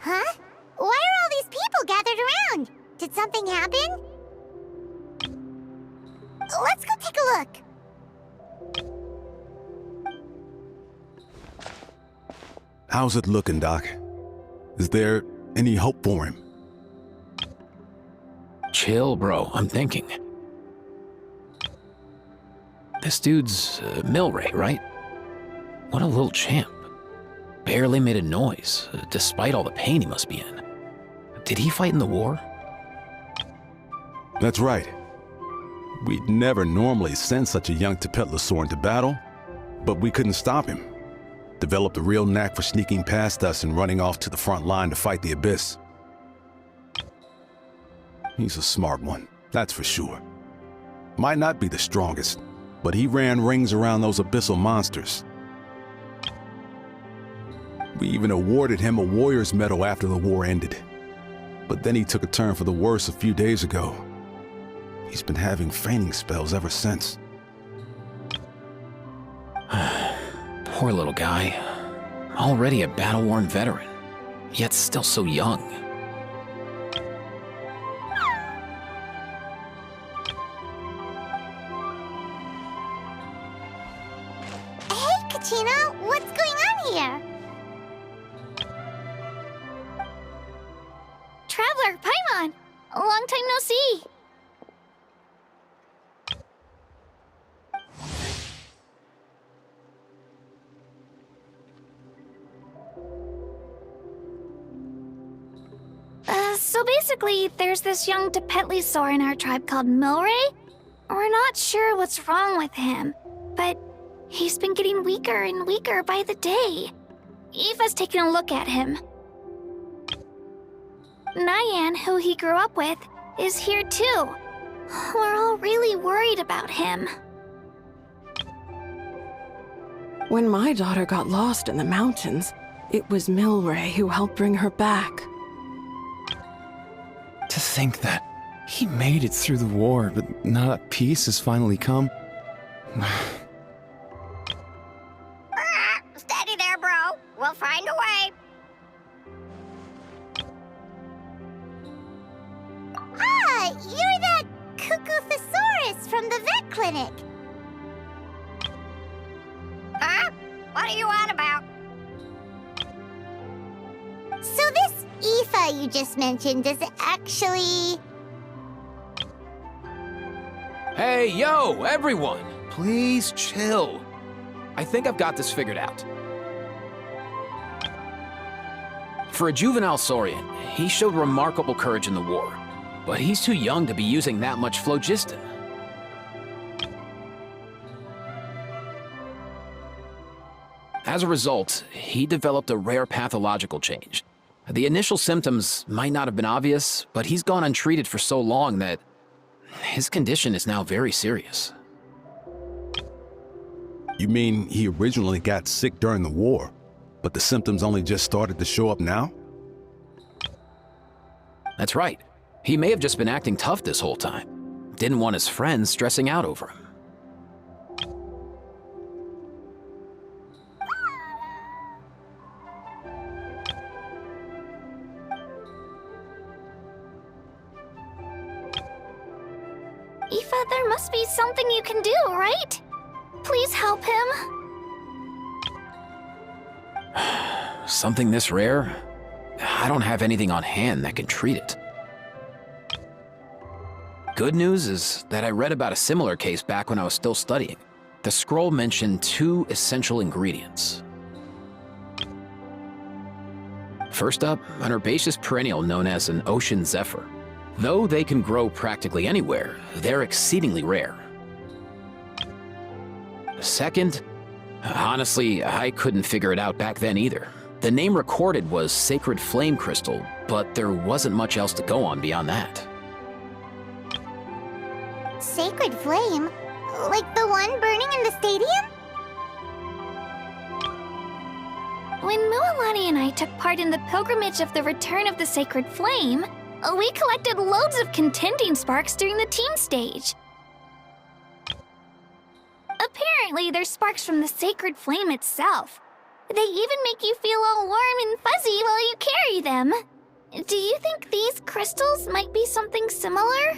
Huh? Why are all these people gathered around? Did something happen? Let's go take a look. How's it looking, Doc? Is there any hope for him? Chill, bro. I'm thinking. This dude's Milray, right? What a little champ. Barely made a noise, despite all the pain he must be in. Did he fight in the war? That's right. We'd never normally send such a young Tepetlisaur into battle, but we couldn't stop him. Developed a real knack for sneaking past us and running off to the front line to fight the Abyss. He's a smart one, that's for sure. Might not be the strongest, but he ran rings around those abyssal monsters. We even awarded him a Warrior's Medal after the war ended. But then he took a turn for the worse a few days ago. He's been having fainting spells ever since. Poor little guy. Already a battle-worn veteran, yet still so young. Hey, Kachina, what's going on here? Traveler, Paimon! A long time no see! So basically, there's this young Tepetlisaur in our tribe called Milray. We're not sure what's wrong with him, but he's been getting weaker and weaker by the day. Ifa's taken a look at him. Nyan, who he grew up with, is here too. We're all really worried about him. When my daughter got lost in the mountains, it was Milray who helped bring her back. To think that he made it through the war, but now that peace has finally come. Steady there, bro. We'll find a way. Ah, you're that Cacucu from the vet clinic. Huh? What are you on about? So this Ifa you just mentioned is actually... Hey, yo, everyone! Please chill. I think I've got this figured out. For a juvenile saurian, he showed remarkable courage in the war, but he's too young to be using that much phlogiston. As a result, he developed a rare pathological change. The initial symptoms might not have been obvious, but he's gone untreated for so long that his condition is now very serious. You mean he originally got sick during the war, but the symptoms only just started to show up now? That's right. He may have just been acting tough this whole time. Didn't want his friends stressing out over him. Ifa, there must be something you can do, right? Please help him. Something this rare? I don't have anything on hand that can treat it. Good news is that I read about a similar case back when I was still studying. The scroll mentioned 2 essential ingredients. First up, an herbaceous perennial known as an ocean zephyr. Though they can grow practically anywhere, they're exceedingly rare. Second, honestly, I couldn't figure it out back then either. The name recorded was Sacred Flame Crystal, but there wasn't much else to go on beyond that. Sacred flame? Like the one burning in the stadium? When Mualani and I took part in the pilgrimage of the Return of the Sacred Flame, we collected loads of contending sparks during the team stage. Apparently, they're sparks from the Sacred Flame itself. They even make you feel all warm and fuzzy while you carry them. Do you think these crystals might be something similar?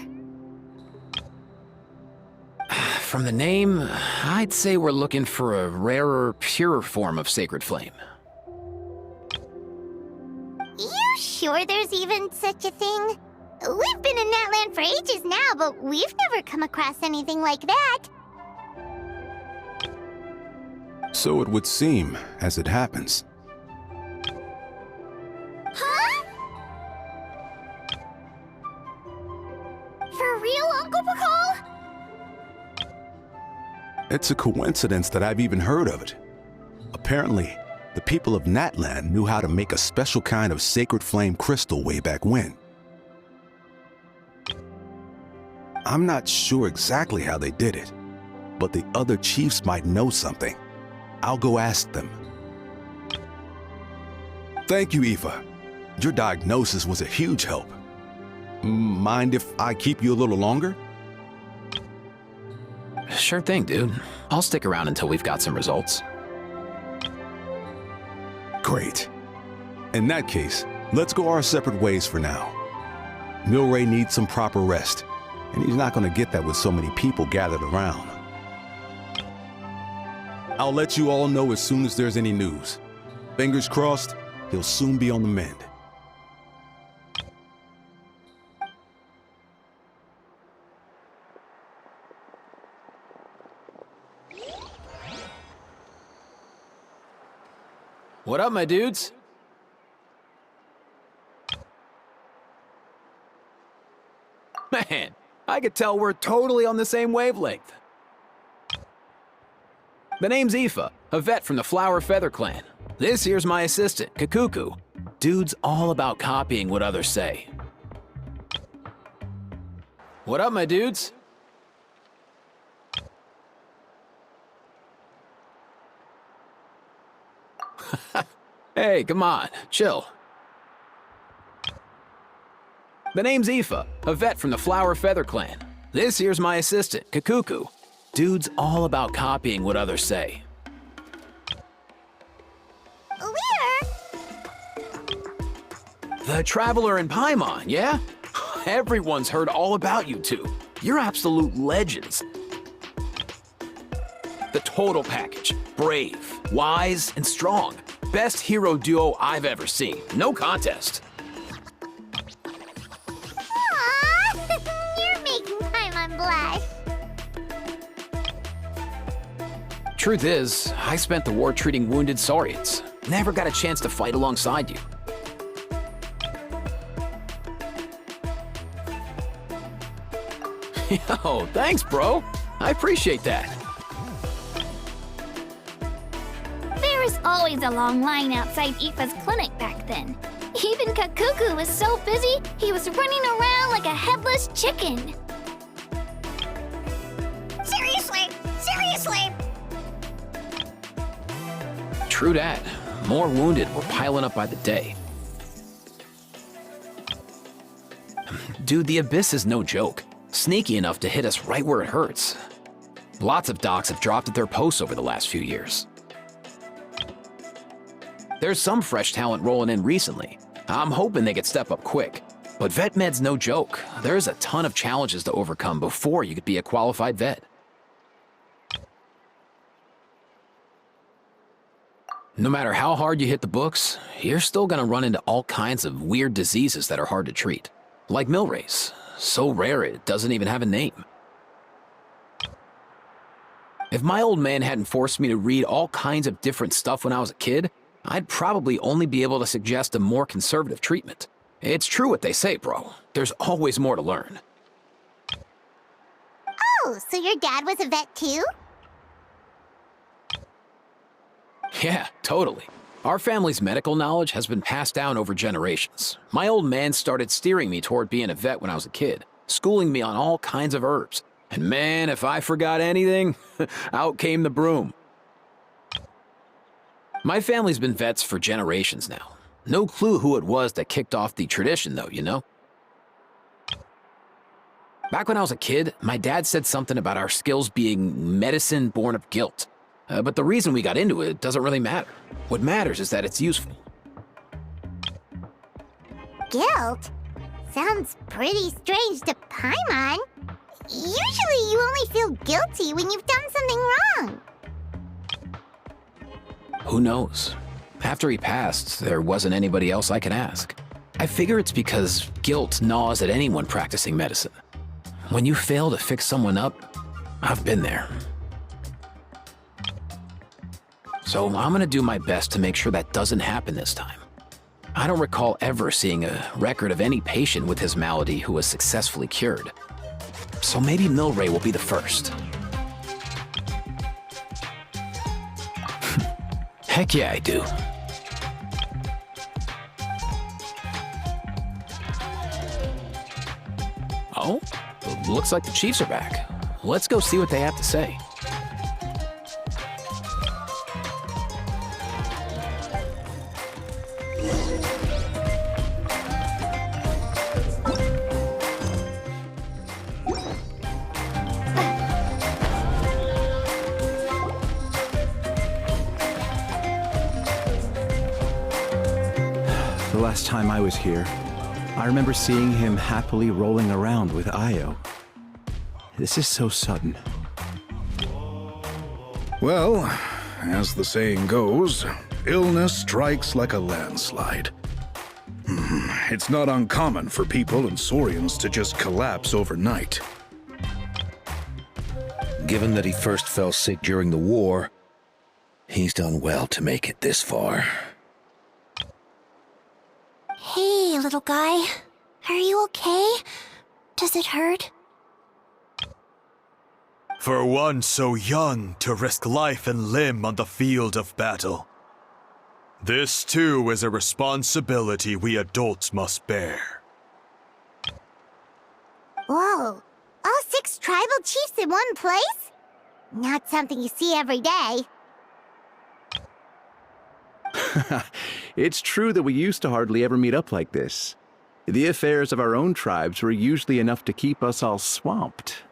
From the name, I'd say we're looking for a rarer, purer form of Sacred Flame. You sure there's even such a thing? We've been in Natlan for ages now, but we've never come across anything like that. So it would seem, as it happens. Huh? For real, Uncle Pacal? It's a coincidence that I've even heard of it. Apparently, the people of Natlan knew how to make a special kind of sacred flame crystal way back when. I'm not sure exactly how they did it, but the other chiefs might know something. I'll go ask them. Thank you, Ifa. Your diagnosis was a huge help. Mind if I keep you a little longer? Sure thing, dude. I'll stick around until we've got some results. Great. In that case, let's go our separate ways for now. Milray needs some proper rest, and he's not going to get that with so many people gathered around. I'll let you all know as soon as there's any news. Fingers crossed, he'll soon be on the mend. What up, my dudes? Man, I could tell we're totally on the same wavelength. The name's Ifa, a vet from the Flower Feather clan. This here's my assistant, Cacucu. Dude's all about copying what others say. What up, my dudes? Hey, come on, chill. The name's Ifa, a vet from the Flower Feather clan. This here's my assistant, Cacucu. Dude's all about copying what others say. The Traveler and Paimon, yeah? Everyone's heard all about you two. You're absolute legends. The total package. Brave, wise, and strong. Best hero duo I've ever seen. No contest. Aww, you're making Paimon blush. Truth is, I spent the war treating wounded saurians. Never got a chance to fight alongside you. Yo, thanks, bro. I appreciate that. There was always a long line outside Ifa's clinic back then. Even Cacucu was so busy, he was running around like a headless chicken. Seriously, seriously. True that. More wounded were piling up by the day. Dude, the Abyss is no joke. Sneaky enough to hit us right where it hurts. Lots of docs have dropped at their posts over the last few years. There's some fresh talent rolling in recently. I'm hoping they could step up quick. But vet med's no joke. There's a ton of challenges to overcome before you could be a qualified vet. No matter how hard you hit the books, you're still gonna run into all kinds of weird diseases that are hard to treat. Like Milray's. So rare it doesn't even have a name. If my old man hadn't forced me to read all kinds of different stuff when I was a kid, I'd probably only be able to suggest a more conservative treatment. It's true what they say, bro. There's always more to learn. Oh, so your dad was a vet too? Yeah, totally. Our family's medical knowledge has been passed down over generations. My old man started steering me toward being a vet when I was a kid, schooling me on all kinds of herbs. And man, if I forgot anything, out came the broom. My family's been vets for generations now. No clue who it was that kicked off the tradition, though, you know? Back when I was a kid, my dad said something about our skills being medicine born of guilt. But the reason we got into it doesn't really matter. What matters is that it's useful. Guilt? Sounds pretty strange to Paimon. Usually you only feel guilty when you've done something wrong. Who knows? After he passed, there wasn't anybody else I could ask. I figure it's because guilt gnaws at anyone practicing medicine. When you fail to fix someone up, I've been there. So I'm gonna do my best to make sure that doesn't happen this time. I don't recall ever seeing a record of any patient with his malady who was successfully cured. So maybe Milray will be the first. Heck yeah, I do. Oh, looks like the Chiefs are back. Let's go see what they have to say. The last time I was here, I remember seeing him happily rolling around with Io. This is so sudden. Well, as the saying goes, illness strikes like a landslide. It's not uncommon for people and saurians to just collapse overnight. Given that he first fell sick during the war, he's done well to make it this far. Hey, little guy. Are you okay? Does it hurt? For one so young to risk life and limb on the field of battle. This too is a responsibility we adults must bear. Whoa, all 6 tribal chiefs in one place? Not something you see every day. It's true that we used to hardly ever meet up like this. The affairs of our own tribes were usually enough to keep us all swamped.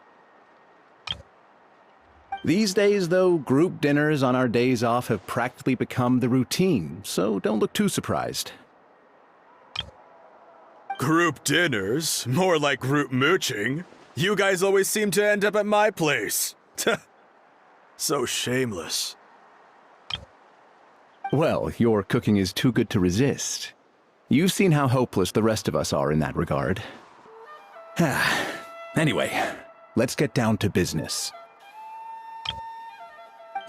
These days, though, group dinners on our days off have practically become the routine, so don't look too surprised. Group dinners? More like group mooching. You guys always seem to end up at my place. So shameless. Well, your cooking is too good to resist. You've seen how hopeless the rest of us are in that regard. Anyway, let's get down to business.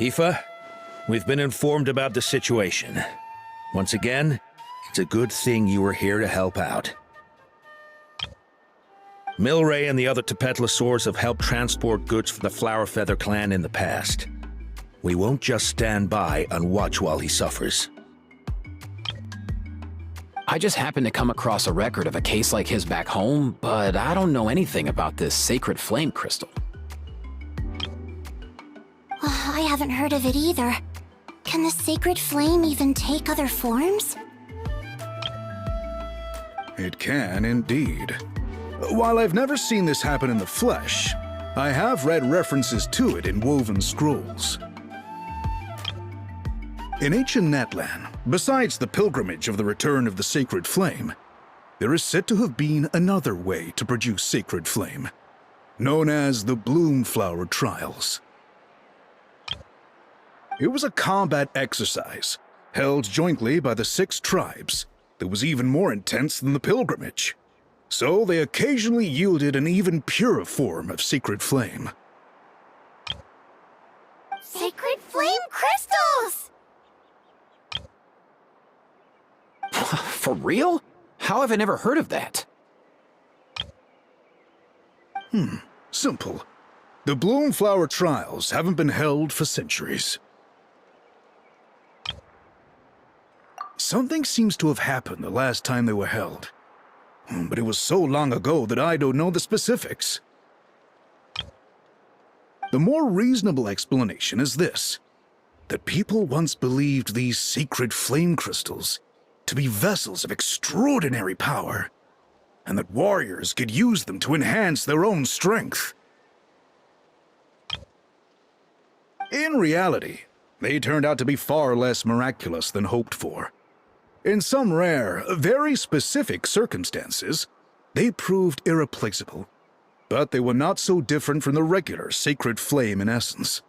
Ifa, we've been informed about the situation. Once again, it's a good thing you were here to help out. Milray and the other Tepetlisaurs have helped transport goods for the Flower Feather clan in the past. We won't just stand by and watch while he suffers. I just happened to come across a record of a case like his back home, but I don't know anything about this sacred flame crystal. I haven't heard of it either. Can the sacred flame even take other forms? It can indeed. While I've never seen this happen in the flesh, I have read references to it in woven scrolls. In ancient Natlan, besides the pilgrimage of the return of the sacred flame, there is said to have been another way to produce sacred flame, known as the bloomflower trials. It was a combat exercise, held jointly by the 6 tribes, that was even more intense than the pilgrimage. So they occasionally yielded an even purer form of sacred flame. Sacred flame crystals! For real? How have I never heard of that? Simple. The bloomflower trials haven't been held for centuries. Something seems to have happened the last time they were held. But it was so long ago that I don't know the specifics. The more reasonable explanation is this: that people once believed these sacred flame crystals to be vessels of extraordinary power, and that warriors could use them to enhance their own strength. In reality, they turned out to be far less miraculous than hoped for. In some rare, very specific circumstances, they proved irreplaceable, but they were not so different from the regular sacred flame in essence.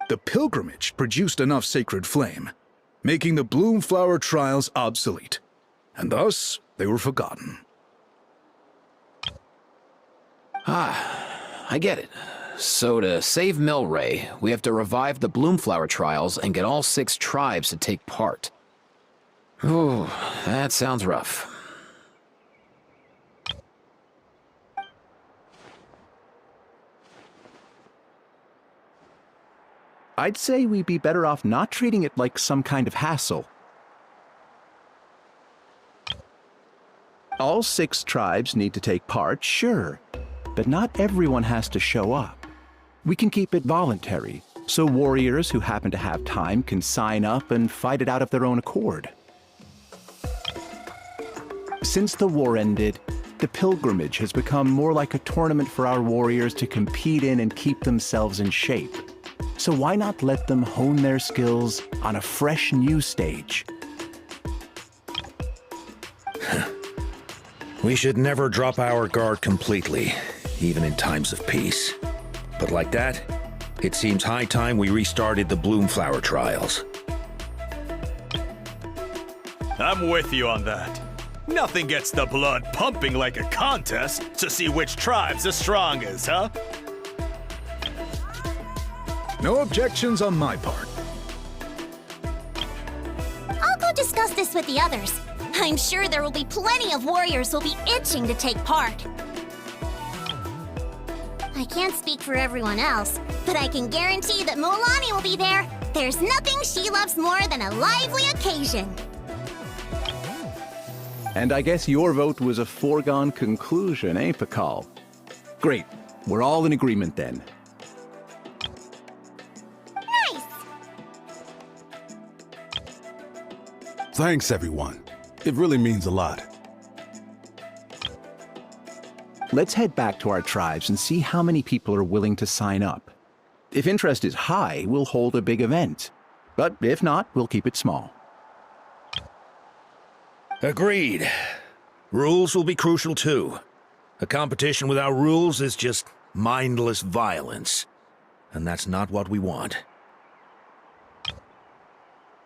The pilgrimage produced enough sacred flame, making the bloomflower trials obsolete, and thus they were forgotten. I get it. So to save Milray, we have to revive the bloomflower trials and get all 6 tribes to take part. Ooh, that sounds rough. I'd say we'd be better off not treating it like some kind of hassle. All 6 tribes need to take part, sure, but not everyone has to show up. We can keep it voluntary, so warriors who happen to have time can sign up and fight it out of their own accord. Since the war ended, the pilgrimage has become more like a tournament for our warriors to compete in and keep themselves in shape. So why not let them hone their skills on a fresh new stage? We should never drop our guard completely, even in times of peace. But like that, it seems high time we restarted the bloomflower trials. I'm with you on that. Nothing gets the blood pumping like a contest to see which tribe's the strongest, huh? No objections on my part. I'll go discuss this with the others. I'm sure there will be plenty of warriors who'll be itching to take part. I can't speak for everyone else, but I can guarantee that Mualani will be there. There's nothing she loves more than a lively occasion. And I guess your vote was a foregone conclusion, eh, Pacal? Great. We're all in agreement then. Nice! Thanks, everyone. It really means a lot. Let's head back to our tribes and see how many people are willing to sign up. If interest is high, we'll hold a big event. But if not, we'll keep it small. Agreed. Rules will be crucial too. A competition without rules is just mindless violence. And that's not what we want.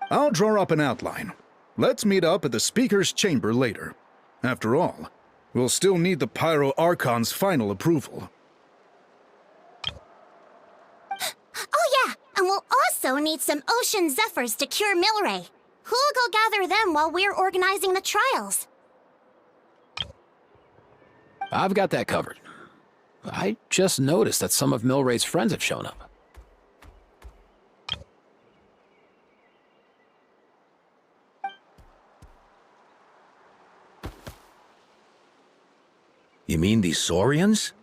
I'll draw up an outline. Let's meet up at the Speaker's Chamber later. After all, we'll still need the Pyro Archon's final approval. Oh yeah, and we'll also need some ocean Zephyrs to cure Milray. Who'll go gather them while we're organizing the trials? I've got that covered. I just noticed that some of Milray's friends have shown up. You mean these saurians?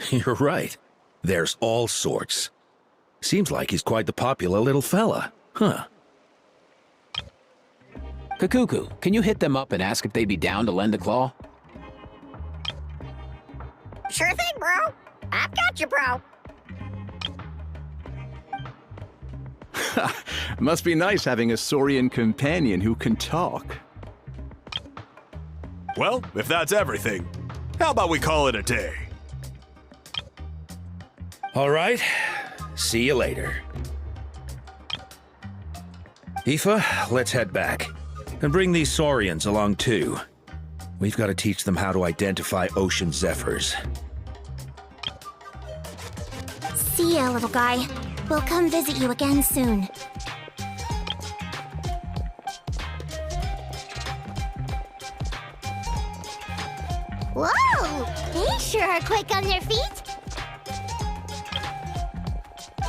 You're right. There's all sorts. Seems like he's quite the popular little fella, huh? Cacucu, can you hit them up and ask if they'd be down to lend a claw? Sure thing, bro. I've got you, bro. Must be nice having a Saurian companion who can talk. Well, if that's everything, how about we call it a day? All right. See you later. Ifa, let's head back. And bring these saurians along too. We've got to teach them how to identify ocean zephyrs. See ya, little guy. We'll come visit you again soon. They sure are quick on their feet.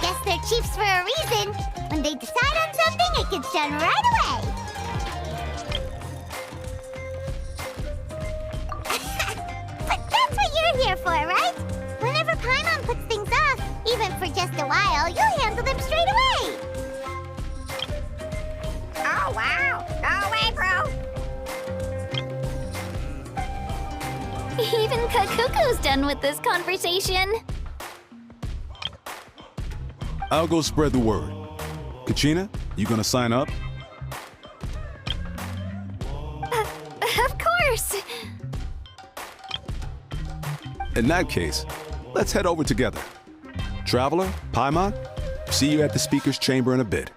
Guess they're chiefs for a reason. When they decide on something, it gets done right away. But that's what you're here for, right? Whenever Paimon puts things off, even for just a while, you'll handle them straight away. Oh, wow. No way, bro. Even Cacucu's done with this conversation. I'll go spread the word. Kachina, you gonna sign up? Of course. In that case, let's head over together. Traveler, Paimon, see you at the speaker's chamber in a bit.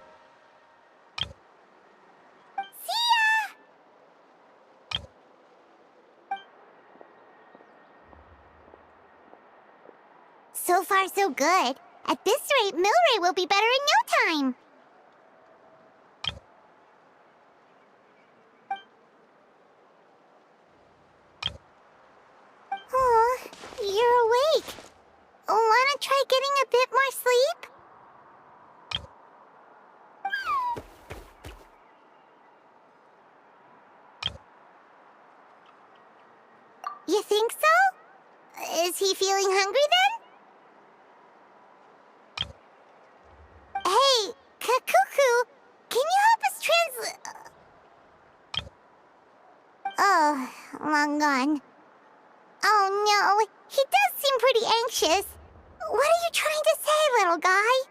So far, so good. At this rate, Milray will be better in no time. Oh, you're awake. Wanna try getting a bit more sleep? You think so? Is he feeling hungry then? Hey, Cacucu, can you help us translate? Oh, long gone. Oh no, he does seem pretty anxious. What are you trying to say, little guy?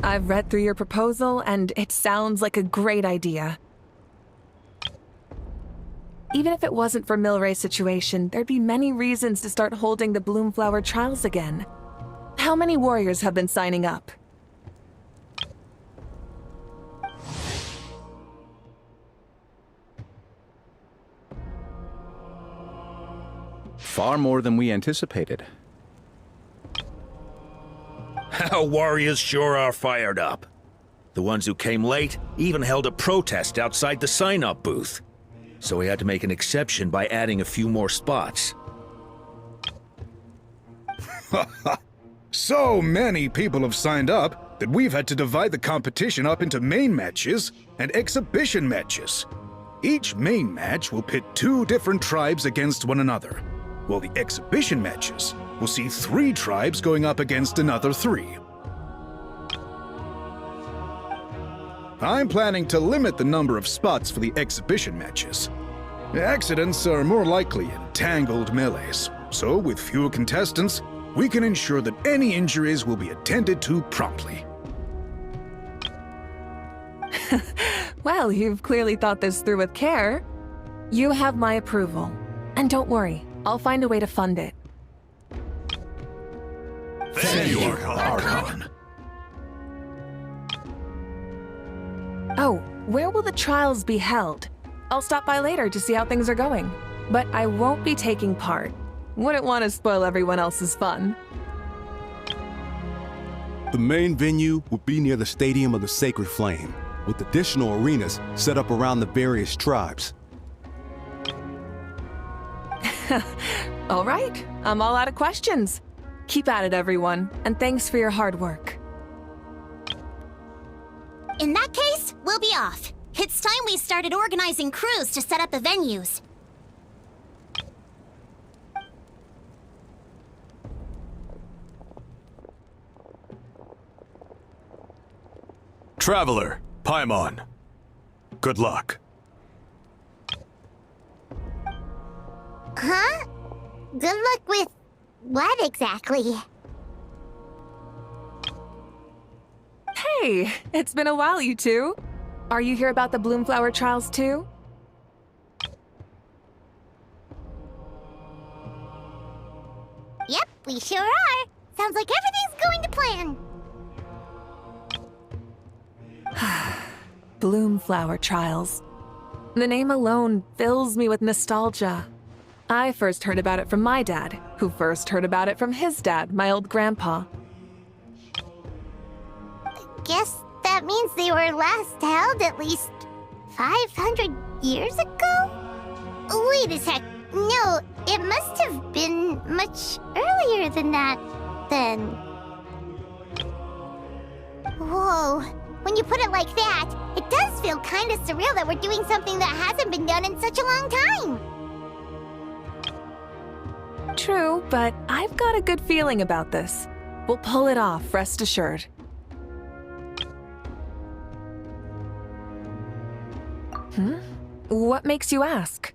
I've read through your proposal, and it sounds like a great idea. Even if it wasn't for Milray's situation, there'd be many reasons to start holding the bloomflower trials again. How many warriors have been signing up? Far more than we anticipated. Our warriors sure are fired up. The ones who came late even held a protest outside the sign-up booth. So we had to make an exception by adding a few more spots. So many people have signed up that we've had to divide the competition up into main matches and exhibition matches. Each main match will pit 2 different tribes against one another, while the exhibition matches will see 3 tribes going up against another 3. I'm planning to limit the number of spots for the exhibition matches. Accidents are more likely in tangled melees, so with fewer contestants, we can ensure that any injuries will be attended to promptly. Well, you've clearly thought this through with care. You have my approval. And don't worry, I'll find a way to fund it. Thank you, Archon. Oh, where will the trials be held? I'll stop by later to see how things are going. But I won't be taking part. Wouldn't want to spoil everyone else's fun. The main venue will be near the Stadium of the Sacred Flame, with additional arenas set up around the various tribes. All right, I'm all out of questions. Keep at it, everyone, and thanks for your hard work. In that case, we'll be off. It's time we started organizing crews to set up the venues. Traveler, Paimon. Good luck. Huh? Good luck with what exactly? Hey, it's been a while, you two. Are you here about the bloomflower trials too? Yep, we sure are. Sounds like everything's going to plan. Bloomflower trials. The name alone fills me with nostalgia. I first heard about it from my dad, who first heard about it from his dad, my old grandpa. Guess that means they were last held at least 500 years ago? Wait a sec. No, it must have been much earlier than that, then. Whoa. When you put it like that, it does feel kind of surreal that we're doing something that hasn't been done in such a long time. True, but I've got a good feeling about this. We'll pull it off, rest assured. What makes you ask?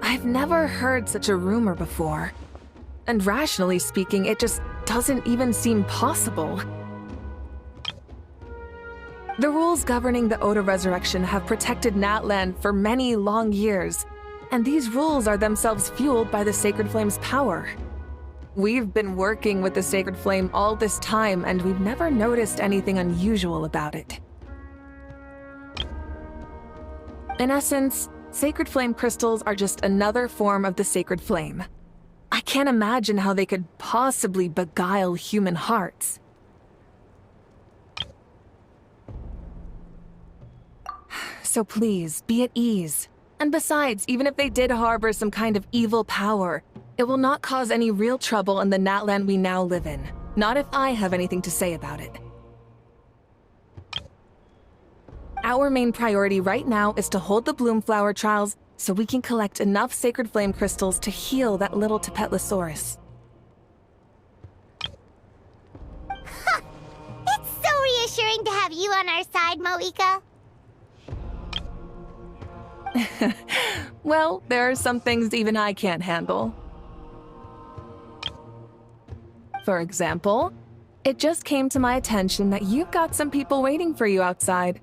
I've never heard such a rumor before. And rationally speaking, it just doesn't even seem possible. The rules governing the Oda resurrection have protected Natlan for many long years, and these rules are themselves fueled by the Sacred Flame's power. We've been working with the Sacred Flame all this time, and we've never noticed anything unusual about it. In essence, Sacred Flame crystals are just another form of the Sacred Flame. I can't imagine how they could possibly beguile human hearts. So please, be at ease. And besides, even if they did harbor some kind of evil power, it will not cause any real trouble in the Natlan we now live in. Not if I have anything to say about it. Our main priority right now is to hold the bloomflower trials so we can collect enough sacred flame crystals to heal that little Tepetlisaurus. It's so reassuring to have you on our side, Mavuika. Well, there are some things even I can't handle. For example, it just came to my attention that you've got some people waiting for you outside.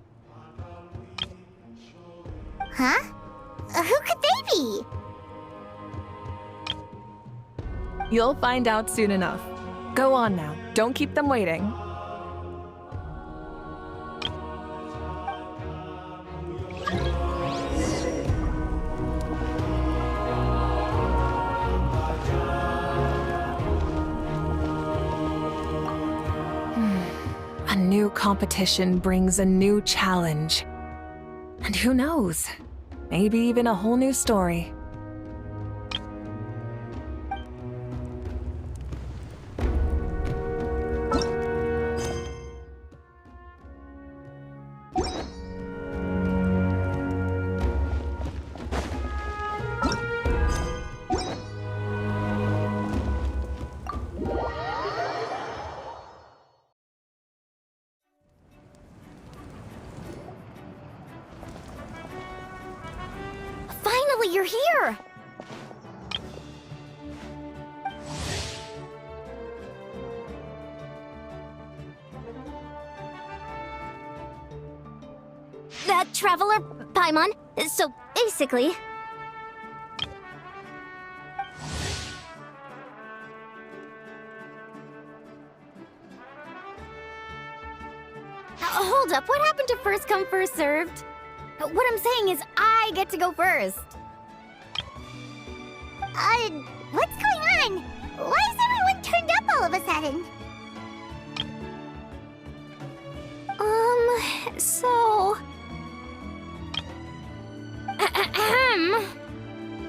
Huh? Who could they be? You'll find out soon enough. Go on now, don't keep them waiting. A new competition brings a new challenge. And who knows? Maybe even a whole new story. Finally, you're here! That traveler, Paimon, so basically... Hold up, what happened to first come, first served? What I'm saying is I get to go first. What's going on? Why is everyone turned up all of a sudden? So...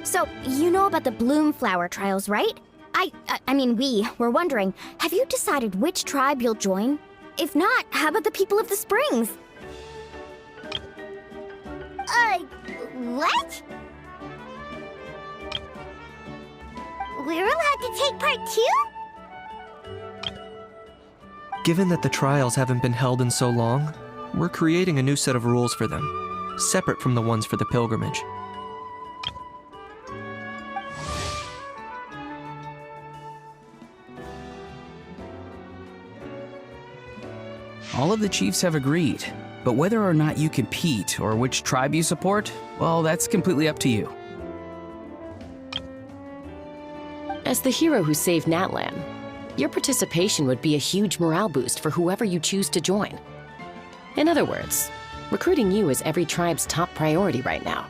So, you know about the bloomflower trials, right? I mean, we were wondering, have you decided which tribe you'll join? If not, how about the people of the springs? What? We're allowed to take part too? Given that the trials haven't been held in so long, we're creating a new set of rules for them, separate from the ones for the pilgrimage. All of the chiefs have agreed, but whether or not you compete or which tribe you support, well, that's completely up to you. As the hero who saved Natlan, your participation would be a huge morale boost for whoever you choose to join. In other words, recruiting you is every tribe's top priority right now.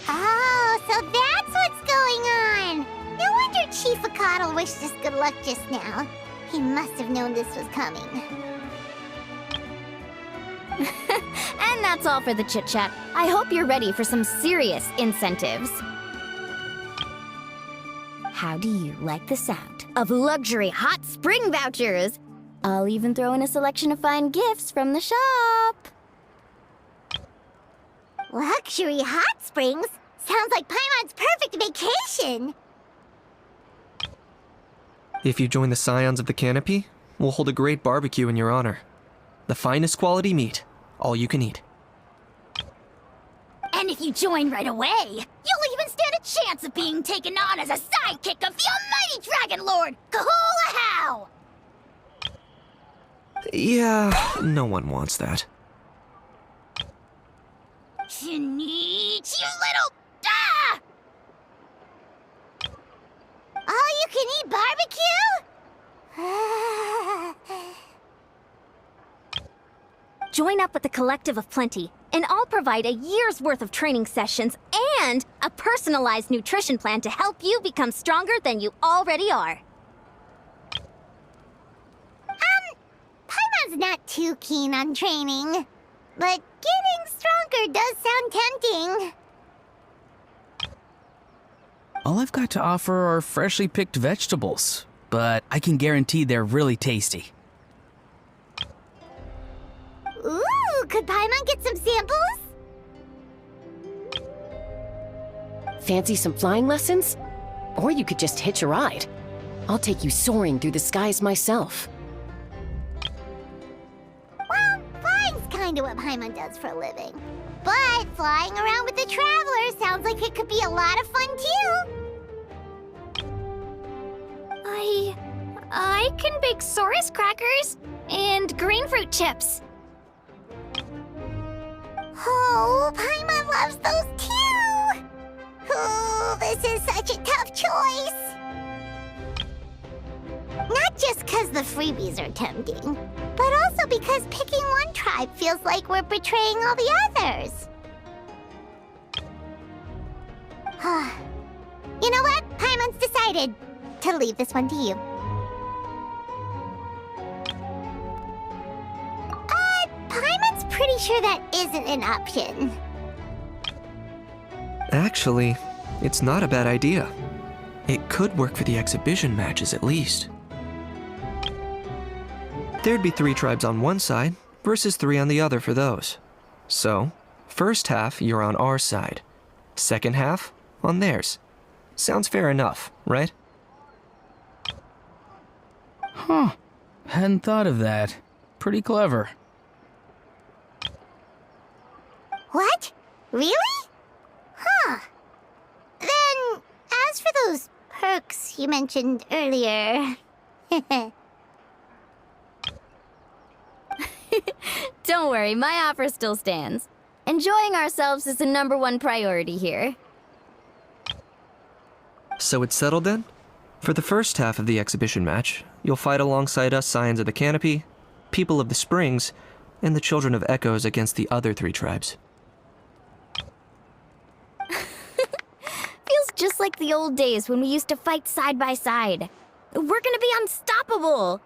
Oh, so that's what's going on! No wonder Chief Acatl wished us good luck just now. He must have known this was coming. And that's all for the chit-chat. I hope you're ready for some serious incentives. How do you like the sound of luxury hot spring vouchers? I'll even throw in a selection of fine gifts from the shop. Luxury hot springs? Sounds like Paimon's perfect vacation! If you join the Scions of the Canopy, we'll hold a great barbecue in your honor. The finest quality meat, all you can eat. And if you join right away, you'll even stand a chance of being taken on as a sidekick of the almighty Dragon Lord, Kahula-How! Yeah, no one wants that. Kinich, you little... Ah! All-you-can-eat barbecue? Join up with the Collective of Plenty, and I'll provide a year's worth of training sessions And a personalized nutrition plan to help you become stronger than you already are. Paimon's not too keen on training, but getting stronger does sound tempting. All I've got to offer are freshly picked vegetables, but I can guarantee they're really tasty. Ooh, could Paimon get some samples? Fancy some flying lessons? Or you could just hitch a ride. I'll take you soaring through the skies myself. Well, flying's kinda what Paimon does for a living. But flying around with the Traveler sounds like it could be a lot of fun too. I can bake Saurus crackers and green fruit chips. Oh, Paimon loves those too! Oh, this is such a tough choice. Not just because the freebies are tempting, but also because picking one tribe feels like we're betraying all the others. You know what? Paimon's decided to leave this one to you. Paimon's pretty sure that isn't an option. Actually, it's not a bad idea. It could work for the exhibition matches at least. There'd be 3 tribes on one side versus 3 on the other for those. So, first half you're on our side, second half on theirs. Sounds fair enough, right? Huh. Hadn't thought of that. Pretty clever. What? Really? Huh. Then, as for those perks you mentioned earlier... Don't worry, my offer still stands. Enjoying ourselves is the #1 priority here. So it's settled then? For the first half of the exhibition match, you'll fight alongside us Scions of the Canopy, People of the Springs, and the Children of Echoes against the other 3 tribes. Feels just like the old days when we used to fight side by side. We're gonna be unstoppable!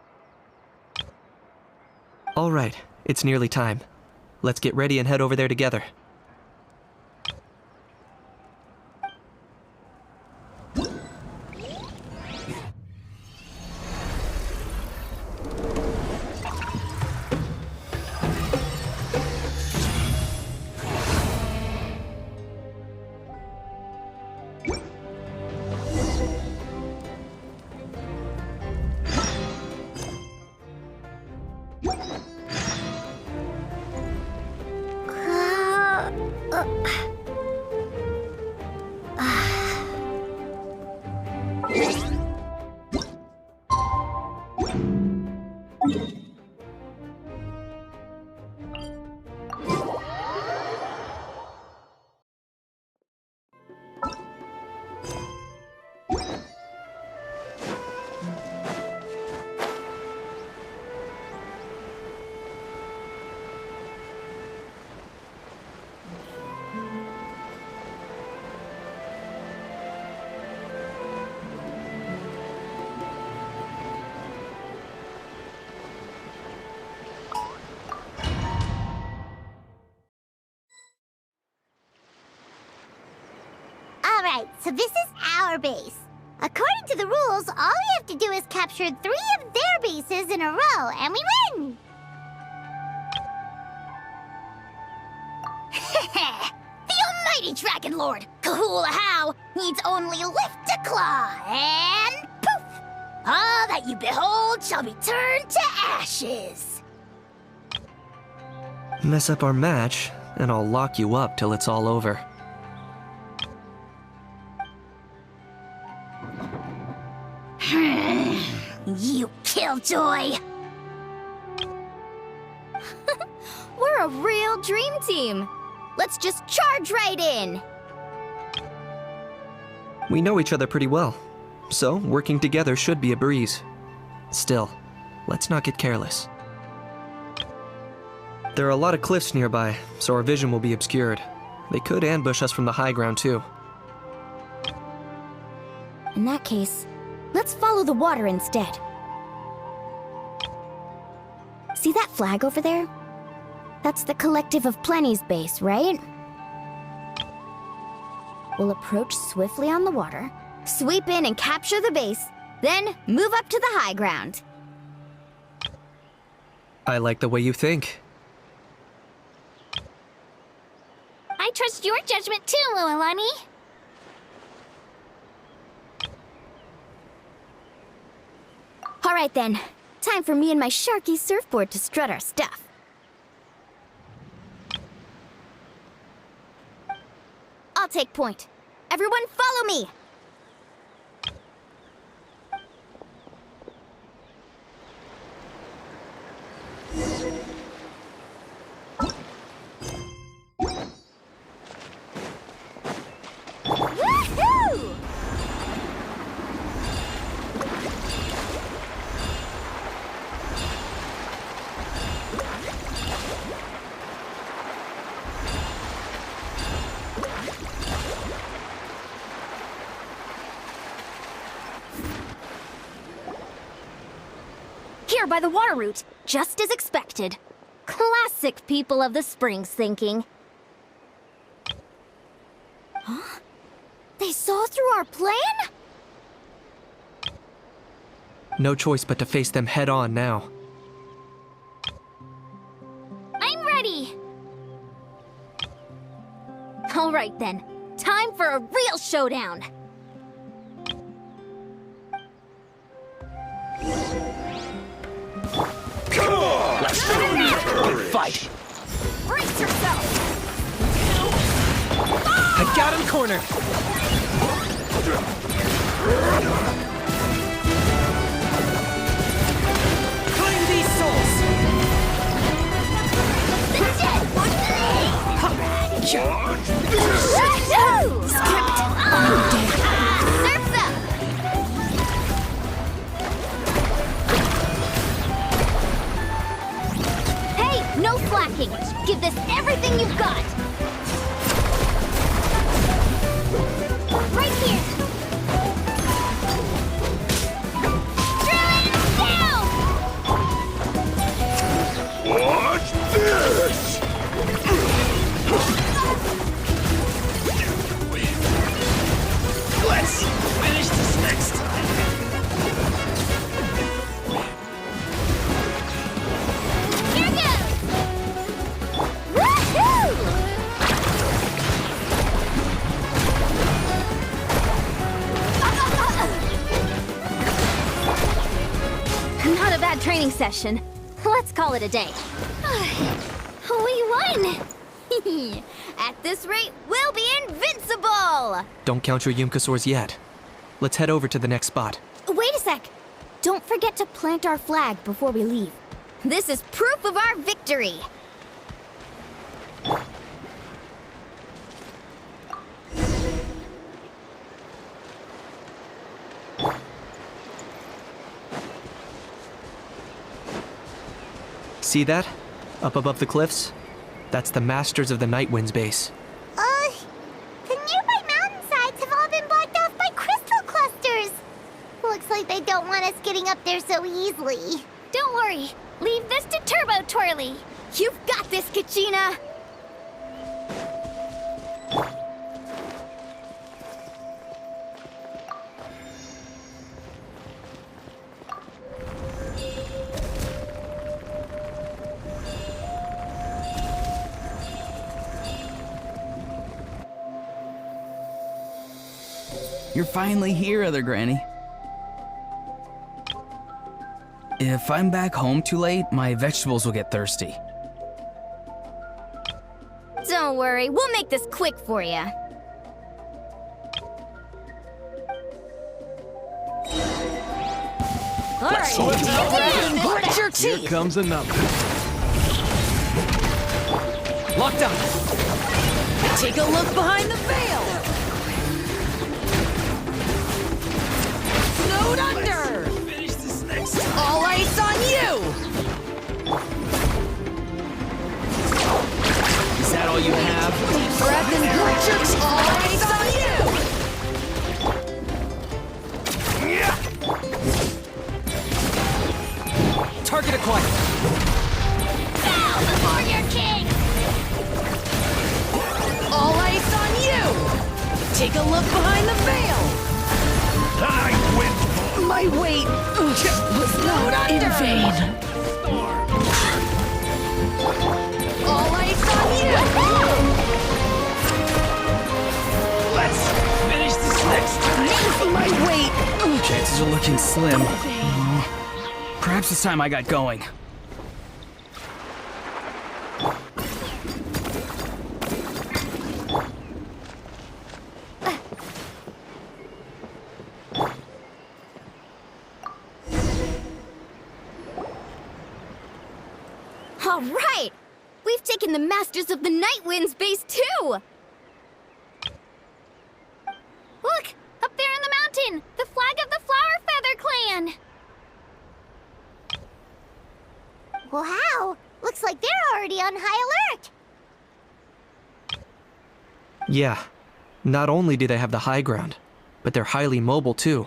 All right, it's nearly time. Let's get ready and head over there together. Alright, so this is our base. According to the rules, all we have to do is capture 3 of their bases in a row, and we win! The almighty Dragon Lord, Kahula needs only lift a claw, and poof! All that you behold shall be turned to ashes. Mess up our match, and I'll lock you up till it's all over. You killjoy! We're a real dream team. Let's just charge right in. We know each other pretty well, so working together should be a breeze. Still, let's not get careless. There are a lot of cliffs nearby, so our vision will be obscured. They could ambush us from the high ground, too. In that case, let's follow the water instead. See that flag over there? That's the Collective of Plenty's base, right? We'll approach swiftly on the water, sweep in and capture the base, then move up to the high ground. I like the way you think. I trust your judgment too, Mualani. All right then, time for me and my Sharky surfboard to strut our stuff. I'll take point. Everyone follow me! Woohoo! Here by the water route, just as expected. Classic people of the Springs thinking. Huh? They saw through our plan? No choice but to face them head on now. I'm ready. All right then, time for a real showdown. Come on! Let's Fight! Brace yourself! I got him cornered! Claim these souls! Surf's up! Hey, no slacking! Give this everything you've got! Right here! Drilling down! Watch this! Let's finish this next time. Here goes! Woohoo! Not a bad training session. Let's call it a day. We won! At this rate, we'll be invincible! Don't count your Yumkasaurs yet. Let's head over to the next spot. Wait a sec! Don't forget to plant our flag before we leave. This is proof of our victory! See that? Up above the cliffs? That's the Masters of the Night Wind's base. The nearby mountainsides have all been blocked off by crystal clusters. Looks like they don't want us getting up there so easily. Don't worry. Leave this to Turbo Twirly. You've got this, Kachina! You're finally here, Other Granny. If I'm back home too late, my vegetables will get thirsty. Don't worry, we'll make this quick for you. All right, grit your teeth. Here comes another. Locked up. Take a look behind the veil. Snowed under. Finish this next time. All ice on you. Is that all you have? Deep breath and gorgeous. All eyes on you! Target acquired. Bow before your king! All eyes on you! Take a look behind the veil! My weight was not in vain. All eyes on you! Let's finish this next time. My weight! Chances are looking slim. Perhaps it's time I got going. All right! We've taken the Masters of the Night Wind's base too! Look! Up there in the mountain! The flag of the Flower Feather Clan! Wow! Looks like they're already on high alert! Yeah, not only do they have the high ground, but they're highly mobile too.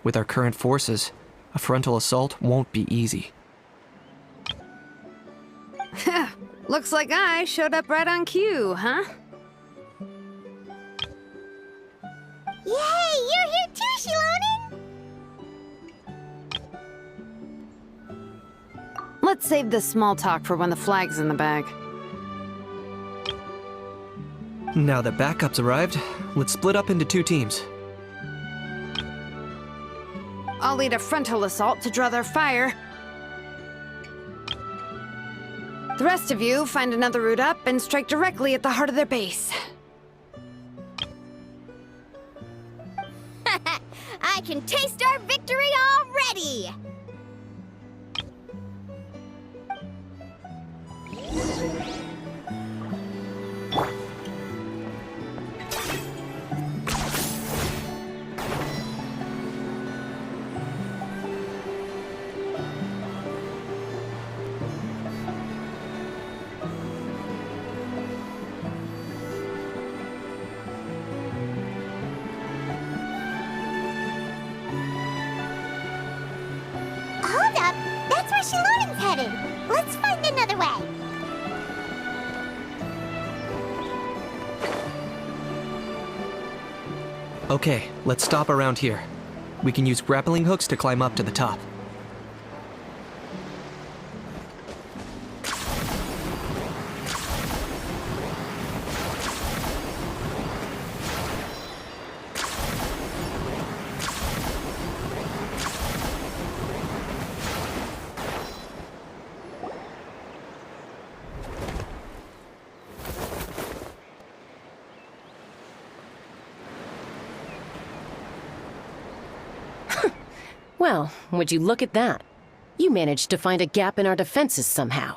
With our current forces, a frontal assault won't be easy. Looks like I showed up right on cue, huh? Yay! You're here too, xilonen! Let's save this small talk for when the flag's in the bag. Now that backup's arrived, let's split up into 2 teams. I'll lead a frontal assault to draw their fire. The rest of you find another route up and strike directly at the heart of their base. I can taste our victory already! Hold up! That's where xilonen's headed! Let's find another way! Okay, let's stop around here. We can use grappling hooks to climb up to the top. Well, would you look at that? You managed to find a gap in our defenses somehow.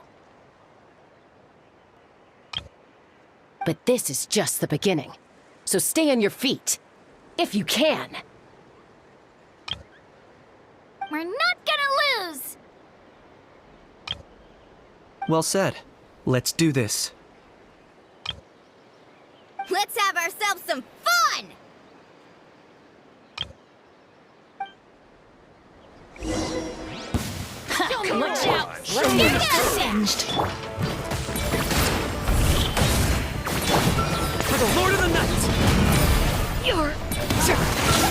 But this is just the beginning. So stay on your feet. If you can. We're not gonna lose! Well said. Let's do this. Let's have ourselves some fun! Watch out! Let's get singed! For the Lord of the Night! You're...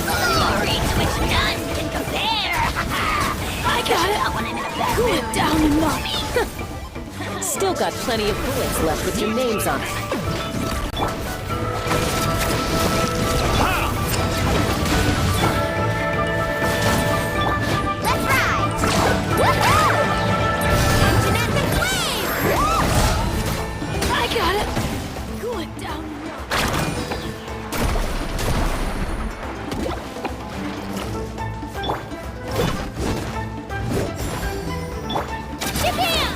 Glory to which none can compare! I got one in the back. Cool it down, mommy! Still got plenty of bullets left with your names on it. Let's ride! Woohoo! Genetic wave! I got it! Cool it down. Japan!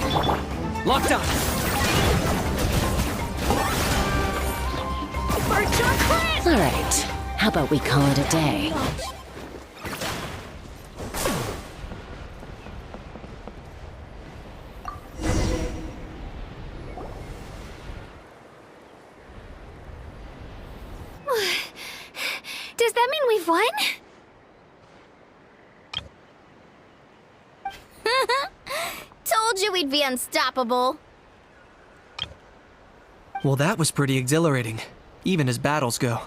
Locked on! All right. How about we call it a day? everyone! Told you we'd be unstoppable. Well, that was pretty exhilarating, even as battles go.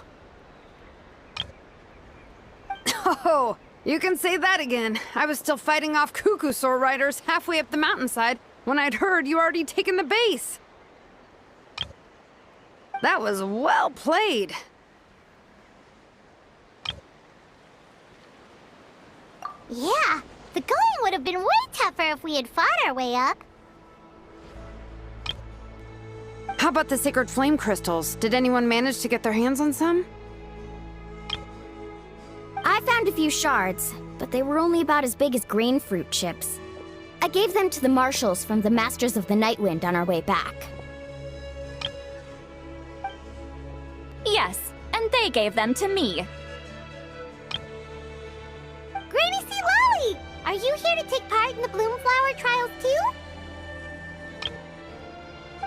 Oh, you can say that again. I was still fighting off Cucusaur riders halfway up the mountainside when I'd heard you already taken the base. That was well played. Yeah, the going would have been way tougher if we had fought our way up. How about the sacred flame crystals? Did anyone manage to get their hands on some? I found a few shards, but they were only about as big as grain fruit chips. I gave them to the marshals from the Masters of the Nightwind on our way back. Yes, and they gave them to me. Granny C. Lolly! Are you here to take part in the bloomflower trials too?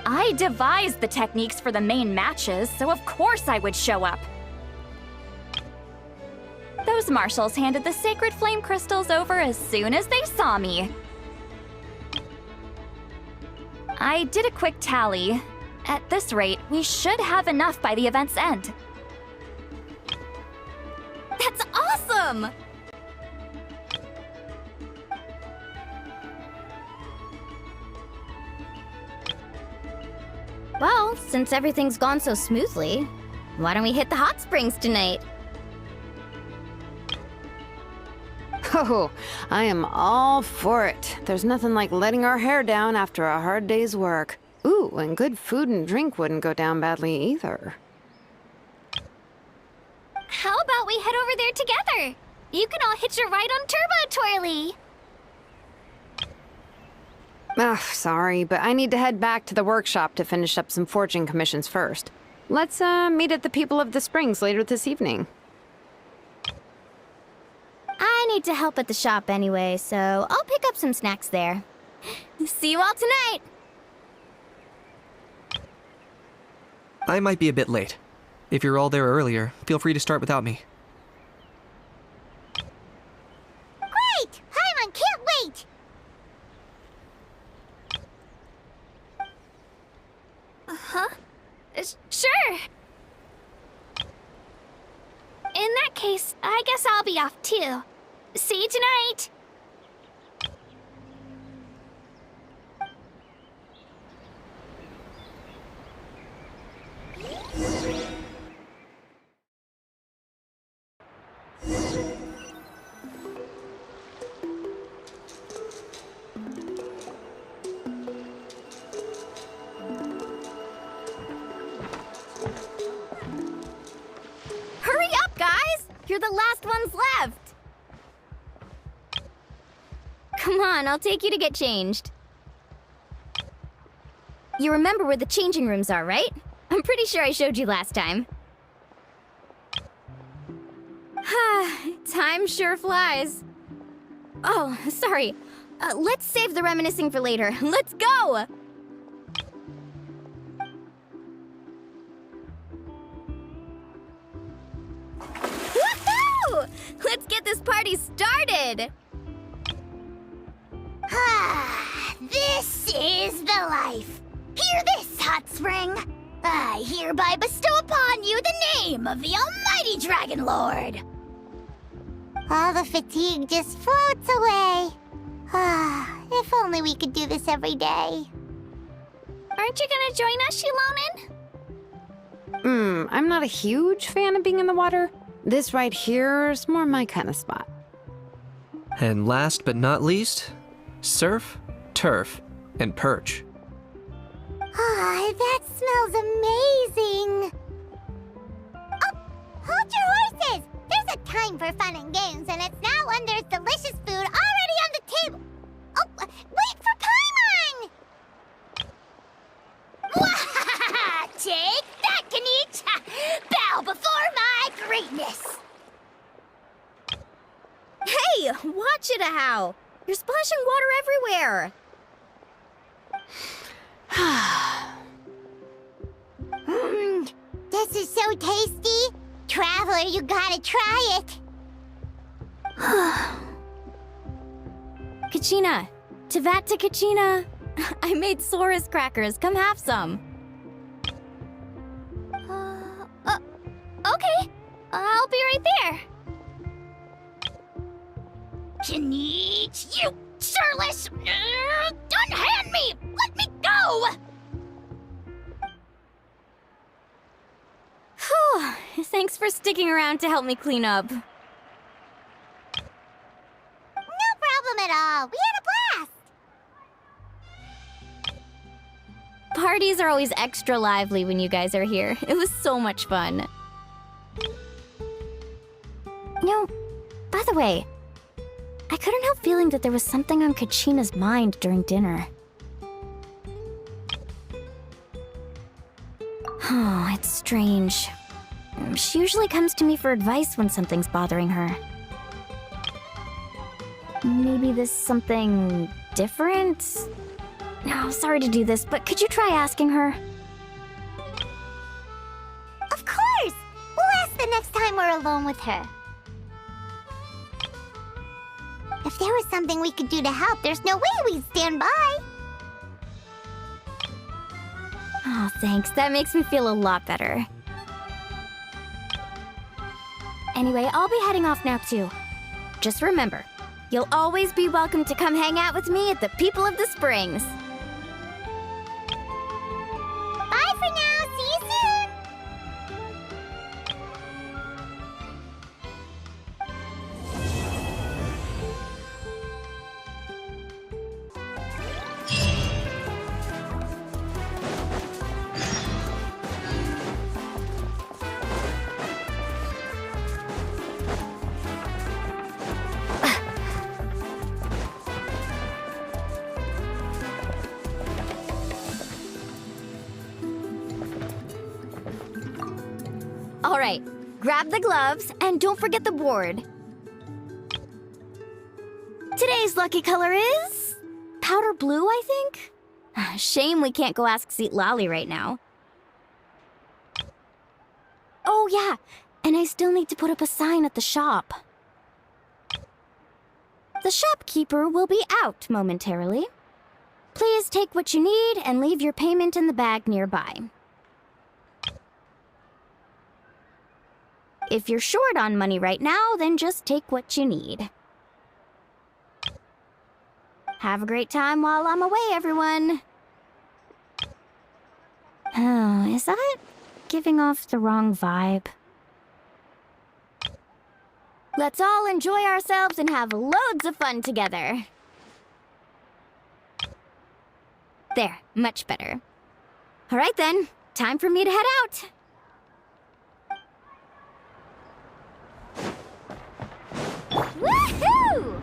I devised the techniques for the main matches, so of course I would show up. Those marshals handed the sacred flame crystals over as soon as they saw me. I did a quick tally. At this rate, we should have enough by the event's end. That's awesome! Well, since everything's gone so smoothly, why don't we hit the hot springs tonight? Oh, I am all for it. There's nothing like letting our hair down after a hard day's work. Ooh, and good food and drink wouldn't go down badly either. How about we head over there together? You can all hitch a ride on Turbo Twirly. Ugh, sorry, but I need to head back to the workshop to finish up some forging commissions first. Let's, meet at the People of the Springs later this evening. I need to help at the shop anyway, so I'll pick up some snacks there. See you all tonight! I might be a bit late. If you're all there earlier, feel free to start without me. Great! Paimon can't wait! Huh? Sure. In that case, I guess I'll be off too. See you tonight! Hurry up, guys! You're the last ones left! Come on, I'll take you to get changed. You remember where the changing rooms are, right? I'm pretty sure I showed you last time. Time sure flies. Oh, sorry. Let's save the reminiscing for later. Let's go! Woohoo! Let's get this party started! This is the life. Hear this, hot spring. I hereby bestow upon you the name of the almighty Dragon Lord. All the fatigue just floats away. If only we could do this every day. Aren't you gonna join us, xilonen? I'm not a huge fan of being in the water. This right here is more my kind of spot. And last but not least, surf, turf, and perch. That smells amazing. Oh, hold your horses. There's a time for fun and games, and it's now when there's delicious food already on the table. Oh, wait for Paimon! Take that, kinich! Bow before my greatness! Hey, watch it, how! You're splashing water everywhere! This is so tasty. Traveler, you gotta try it. Kachina! Tevat to Kachina! I made Saurus crackers. Come have some. Okay. I'll be right there. Kinich, you surless! Unhand me! Let me go! Whew. Thanks for sticking around to help me clean up. No problem at all. We had a blast. Parties are always extra lively when you guys are here. It was so much fun. By the way, I couldn't help feeling that there was something on Kachina's mind during dinner. Oh, it's strange. She usually comes to me for advice when something's bothering her. Maybe this something different? No, sorry to do this, but could you try asking her? Of course! We'll ask the next time we're alone with her. If there was something we could do to help, there's no way we'd stand by. Oh, thanks. That makes me feel a lot better. Anyway, I'll be heading off now too. Just remember, you'll always be welcome to come hang out with me at the People of the Springs. Bye for now. See you soon. All right, grab the gloves and don't forget the board. Today's lucky color is powder blue, I think. Shame we can't go ask Lali right now. Oh yeah, and I still need to put up a sign at the shop. The shopkeeper will be out momentarily. Please take what you need and leave your payment in the bag nearby. If you're short on money right now, then just take what you need. Have a great time while I'm away, everyone. Oh, is that giving off the wrong vibe? Let's all enjoy ourselves and have loads of fun together. There, much better. All right then, time for me to head out. Woohoo!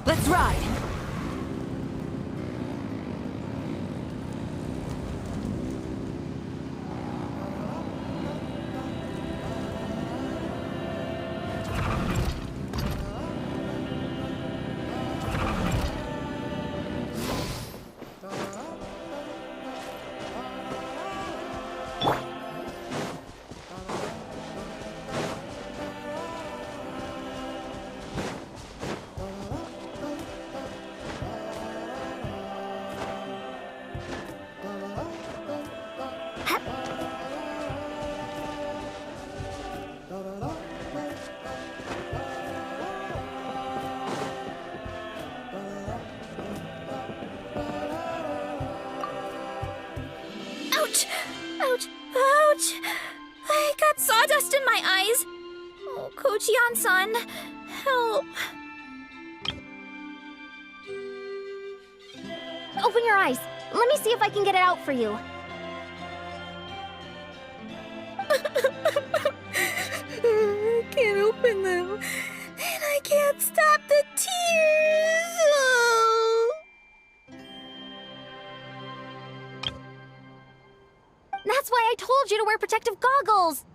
Let's ride! Ouch! I got sawdust in my eyes. Oh, Coach Iansan, help. Open your eyes. Let me see if I can get it out for you. I can't open them. And I can't stop the tears. Oh. That's why I told you to wear protective goggles.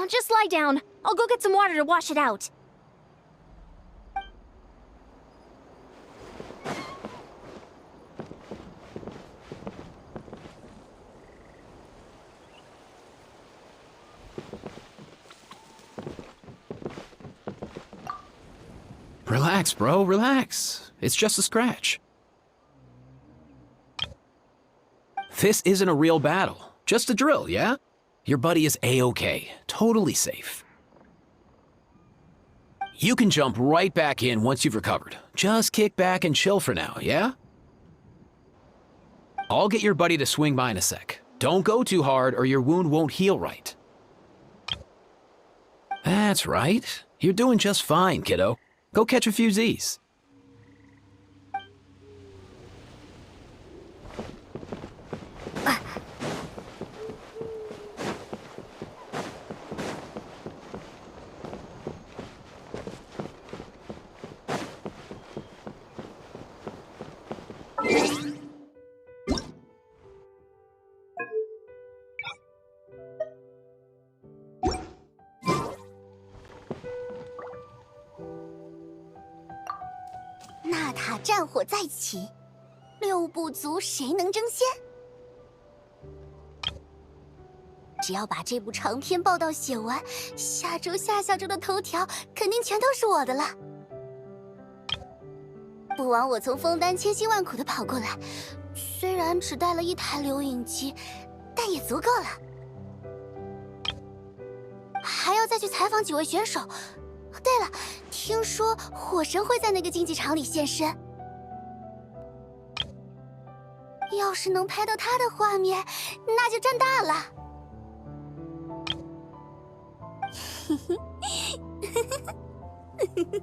Just lie down. I'll go get some water to wash it out. Relax, bro, relax. It's just a scratch. This isn't a real battle, just a drill, yeah? Your buddy is A-okay, totally safe. You can jump right back in once you've recovered. Just kick back and chill for now, yeah? I'll get your buddy to swing by in a sec. Don't go too hard or your wound won't heal right. That's right. You're doing just fine, kiddo. Go catch a few Z's.纳塔战火再起，6不足谁能争先？只要把这部长篇报道写完，下周下下周的头条肯定全都是我的了。不枉我从枫丹千辛万苦的跑过来，虽然只带了1台留影机，但也足够了。还要再去采访几位选手。对了，听说火神会在那个竞技场里现身，要是能拍到他的画面，那就赚大了。嘿嘿，嘿嘿嘿嘿。